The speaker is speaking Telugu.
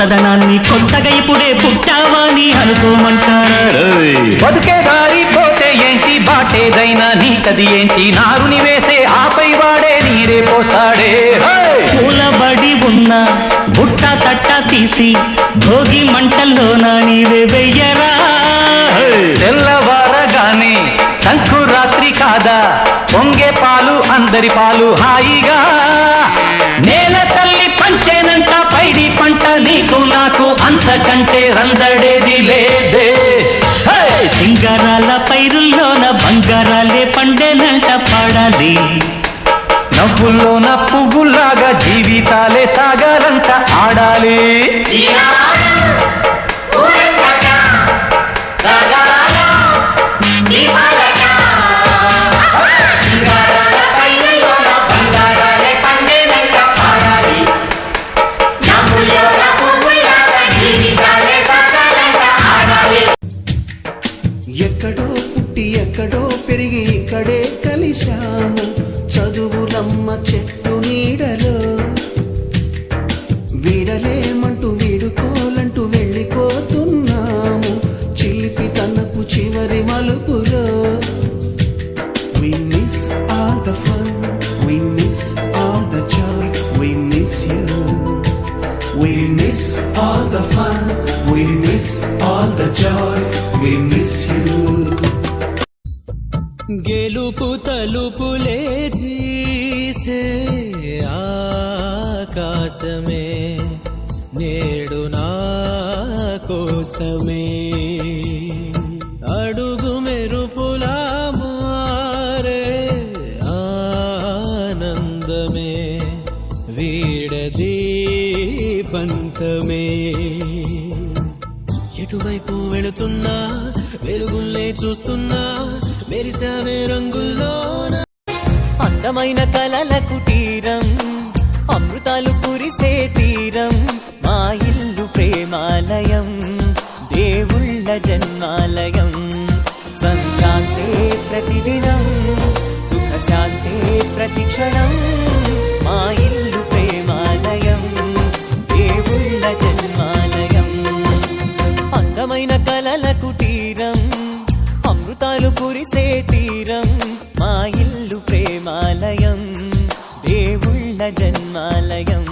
కొత్తదనాన్ని కొత్తగా ఇప్పుడే పుట్టావని అనుకోమంటారు. బతుకే దారి పోతే ఏంటి, బాటేదైనా నీకది ఏంటి, నారుని వేసే ఆపై వాడే నీరే పోస్తాడే. పూలబడి ఉన్న బుట్ట తట్ట తీసి భోగి మంటల్లోనా నీవే వెయ్యరా. తెల్లవారగానే సంకురాత్రి కాదా, పొంగే పాలు అందరి పాలు హాయిగా. నేల తల్లి పంచేనంట పైడి పంట నీకు నాకు అంతకంటే రంజడేది లేదే. సింగారాల పైరుల్లోన బంగారాలే పండేనంట పాడాలి. నవ్వుల్లోన పువ్వుల్లాగా జీవితాలే సాగాలంట ఆడాలి. ఎక్కడో పుట్టి ఎక్కడో పెరిగి ఇక్కడే కలిశాము, చదువులమ్మ చెట్టు నీడలో. వీడలేమంటూ వీడుకోలంటూ వెళ్ళిపోతున్నాము, చిలిపి తనకు చివరి మలుపులో. We miss all the fun, we miss all the joy, we miss you. We miss all the fun, we miss all the joy, we miss you. గెలుపు తలుపులే తీసే ఆకాశమే నేడు నా కోసమే, అడుగు మెరుపులా మారే ఆనందమే వీడదీ పంతమే. ఎటువైపు వెళుతున్నా వెలుగుల్లే చూస్తున్నా మెరిసావే రంగుల్లోన. అందమైన కలల కుటీరం, అమృతాలు కురిసే తీరం, మా ఇల్లు ప్రేమాలయం, దేవుళ్ళ జన్మాలయం. సంక్రాంతే ప్రతిదినం, సుఖశాంతే ప్రతిక్షణం, మా ఇల్లు ప్రేమాలయం, దేవుళ్ళ జన్మాలయం. అందమైన కలల కుటీరం, అమృతాలు కురిసే తీరం, మా ఇల్లు ప్రేమాలయం, దేవుళ్ళ జన్మాలయం.